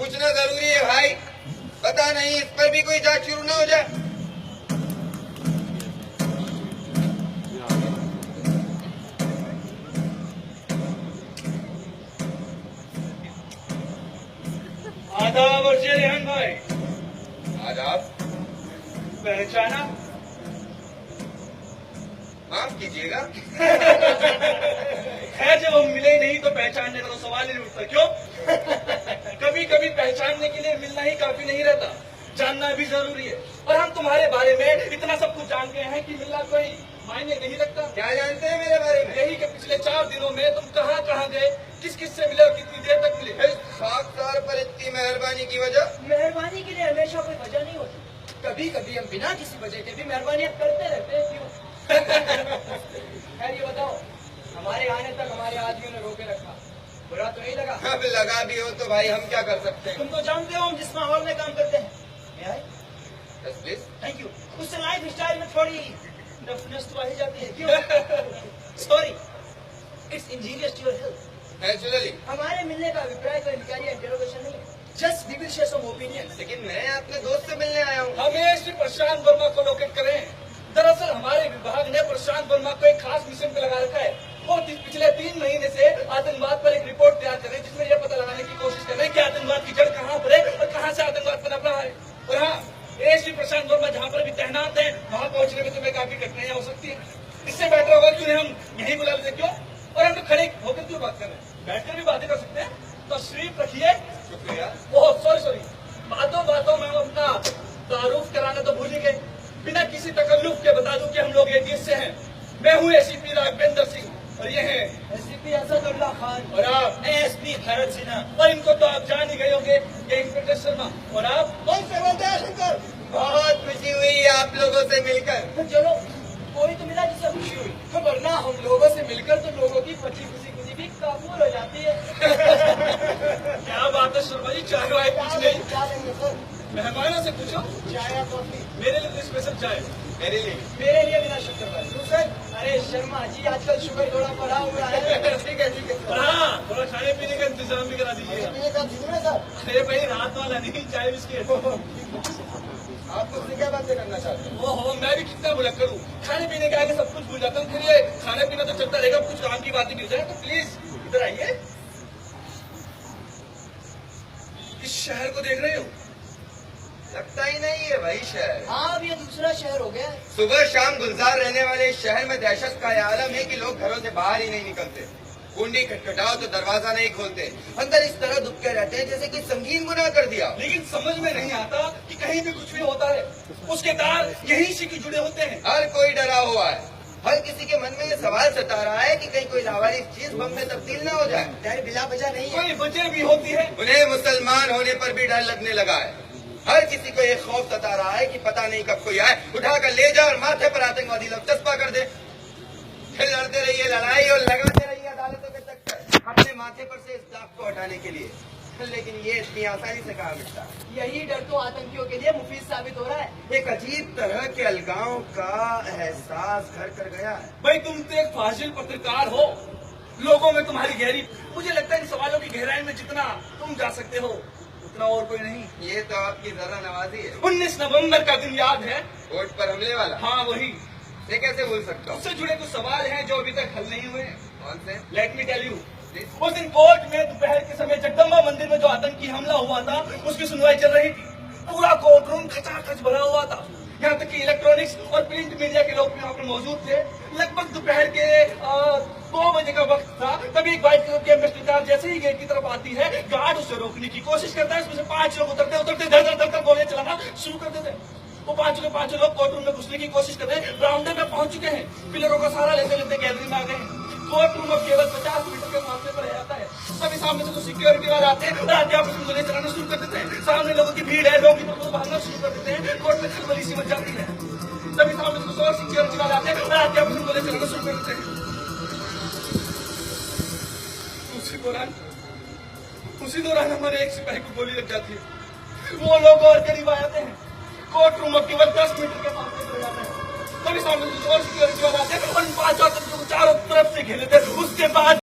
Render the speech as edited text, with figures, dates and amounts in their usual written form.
पूछना जरूरी है भाई, पता नहीं इस पर भी कोई जांच शुरू ना हो जाए। आदाब और रेहान भाई। आदाब। पहचाना? माफ कीजिएगा। है जब हम मिले ही नहीं तो पहचानने का तो सवाल ही नहीं उठता। क्यों? कभी कभी पहचानने के लिए मिलना ही काफी नहीं रहता, जानना भी जरूरी है। और हम तुम्हारे बारे में इतना सब कुछ जान गए हैं कि मिलना कोई मायने नहीं रखता। क्या जानते हैं मेरे बारे में? यही कि पिछले 4 दिनों में तुम कहाँ कहाँ गए, किस किस से मिले और कितनी देर तक मिले। इस खाकसार पर इतनी मेहरबानी की वजह? मेहरबानी के लिए हमेशा कोई वजह नहीं होती, कभी कभी हम बिना किसी वजह के भी मेहरबानियां करते रहते हैं। क्यों? खैर ये बताओ, हमारे आने तक हमारे आदमियों ने रोके रखा, बुरा तो नहीं लगा? अब लगा भी हो तो भाई हम क्या कर सकते हैं? तुम तो जानते हो हम जिस माहौल में काम करते हैं। Yes, please. Thank you. उससे लाइफ स्टाइल में थोड़ी रफनेस तो आ ही जाती है। क्यों? Sorry, it's injurious to your health. Naturally. हमारे मिलने का अभिप्राय कोई इंक्वायरी इंटरोगेशन नहीं है, just we will share some opinion. लेकिन मैं अपने दोस्त से मिलने आया हूँ। हमें श्री प्रशांत वर्मा को लोकेट करें। दरअसल हमारे विभाग ने प्रशांत वर्मा को एक खास मिशन पे लगा रखा है। वो पिछले 3 महीने से आतंकवाद पर एक रिपोर्ट तैयार कर रहे हैं, जिसमें यह पता लगाने की कोशिश कर रहे हैं कि आतंकवाद की जड़ कहाँ पर है और कहाँ से आतंकवाद पनप रहा है। और हाँ, श्री प्रशांत वर्मा जहाँ पर भी तैनात है वहाँ पहुँचने में तुम्हें काफी कठिनाइयाँ हो सकती है। इससे बेटर होगा कि उन्हें हम यहीं बुला लेते। क्यों? और हम तो खड़े होकर क्यों बात कर रहे हैं, बैठकर भी बातें कर सकते हैं। तो तशरीफ रखिए। शुक्रिया। ओह सॉरी, बातों बातों में हम अपना तारुफ कराना तो भूल ही गए। बिना किसी तकल्लुफ के बता दूं कि हम लोग एटीएस से हैं। मैं हूँ एसीपी राघवेंद्र सिंह और ये है एसपी असदुल्ला खान और आप एएसपी भरत सिन्हा। और इनको तो आप जान ही गए होंगे, ये इंस्पेक्टर शर्मा। और आप कौन से बोलते हैं शंकर? बहुत खुशी हुई आप लोगों से मिलकर। तो चलो, कोई तो मिला जिससे खुशी हुई, तो वरना हम लोगों से मिलकर तो लोगों की पची खुशी भी काबूल हो जाती है। क्या बात है शर्मा जी, चाय वाय कुछ नहीं? क्या लेंगे सर? मेहमानों से पूछो। चाय या कॉफी? मेरे लिए तो स्पेशल चाय। मेरे लिए मेरे लिए बिना शक्कर वाली। तो सर, अरे शर्मा जी आजकल शुगर थोड़ा बढ़ा हुआ है। ठीक है ठीक है। और हाँ, थोड़ा खाने पीने का इंतजाम भी करा दीजिए। पीने का दिन में सर? अरे भाई, रात वाला नहीं, चाय बिस्किट। आप मुझसे क्या बातें करना चाहते हैं? ओहो, मैं भी कितना भुलक करूँ, खाने पीने के आगे सब कुछ भूल जाता हूँ। फिर ये खाना पीना तो चलता रहेगा, कुछ काम की बातें भी हो जाए। तो प्लीज इधर आइए। इस शहर को देख रहे हो? लगता ही नहीं है भाई शहर। हाँ, अब ये दूसरा शहर हो गया है। सुबह शाम गुलजार रहने वाले इस शहर में दहशत का यह आलम है कि लोग घरों से बाहर ही नहीं निकलते। कुंडी खटखटाओ तो दरवाजा नहीं खोलते, अंदर इस तरह दुबके रहते हैं जैसे कि संगीन गुनाह कर दिया। लेकिन समझ में नहीं आता कि कहीं भी कुछ भी होता है, उसके तार यहीं से की जुड़े होते हैं। हर कोई डरा हुआ है, हर किसी के मन में ये सवाल सता रहा है कि कहीं कोई लावारिस चीज बम में तब्दील न हो जाए। डर बिला वजह नहीं है। कोई वजह भी होती है। उन्हें मुसलमान होने पर भी डर लगने लगा है। हर किसी को ये खौफ सता रहा है कि पता नहीं कब कोई आए, उठाकर ले जाए और माथे पर आतंकवादी लोग चस्पा कर दे। फिर लड़ते रहिए लड़ाई और लगाते रहिए अदालतों के चक्कर अपने माथे पर से इस दाग को हटाने के लिए। लेकिन ये इतनी आसानी से कहाँ मिटता? यही डर तो आतंकियों के लिए मुफीद साबित हो रहा है। एक अजीब तरह के अलगाव का एहसास घर कर गया है। भाई, तुम तो एक फाजिल पत्रकार हो, लोगों में तुम्हारी गहरी, मुझे लगता है इन सवालों की गहराई में जितना तुम जा सकते हो उतना और कोई नहीं। ये तो आपकी जरा नवाजी है। 19 नवंबर का दिन याद है? कोर्ट पर हमले वाला? हाँ वही। ये कैसे भूल सकता हूँ? उससे जुड़े कुछ सवाल हैं जो अभी तक हल नहीं हुए। कौन से? Let me tell you. उस दिन कोर्ट में दोपहर के समय जगदम्बा मंदिर में जो आतंकी हमला हुआ था, उसकी सुनवाई चल रही थी। पूरा कोर्ट रूम खचाखच भरा हुआ था, यहाँ तक कि इलेक्ट्रॉनिक्स और प्रिंट मीडिया के लोग भी वहाँ पर मौजूद थे। लगभग दोपहर के 2 बजे का वक्त था। तभी एक व्हाइट कलर की एम्बेसडर कार जैसे ही गेट की तरफ आती है, गार्ड उसे रोकने की कोशिश करता है। उसमें से 5 लोग उतरते धर धर गोलियां चलाना शुरू कर देते हैं। वो 5 के 5 लोग कोर्ट रूम में घुसने की कोशिश कर रहे हैं। बरामदे में पहुंच चुके हैं, पिलरों का सहारा लेते लेते गैलरी में आ गए हैं। कोर्ट रूम अब केवल 50 मीटर के फासले पर रहता है। तभी सामने से तो सिक्योरिटी वाले आते हैं और आते आपस में गोलियां चलाना शुरू कर देते हैं। सामने लोगों की भीड़ है, लोग इधर उधर भागना शुरू कर देते हैं। कोर्ट में खलबली सी मच जाती है। तभी सामने से और सिक्योरिटी वाले आते हैं और आते आपस में गोलियां चलाना शुरू कर देते हैं। उसी दौरान हमारे एक सिपाही को गोली लग जाती है। वो लोग और करीब आ जाते हैं। कोर्ट रूम अब केवल 10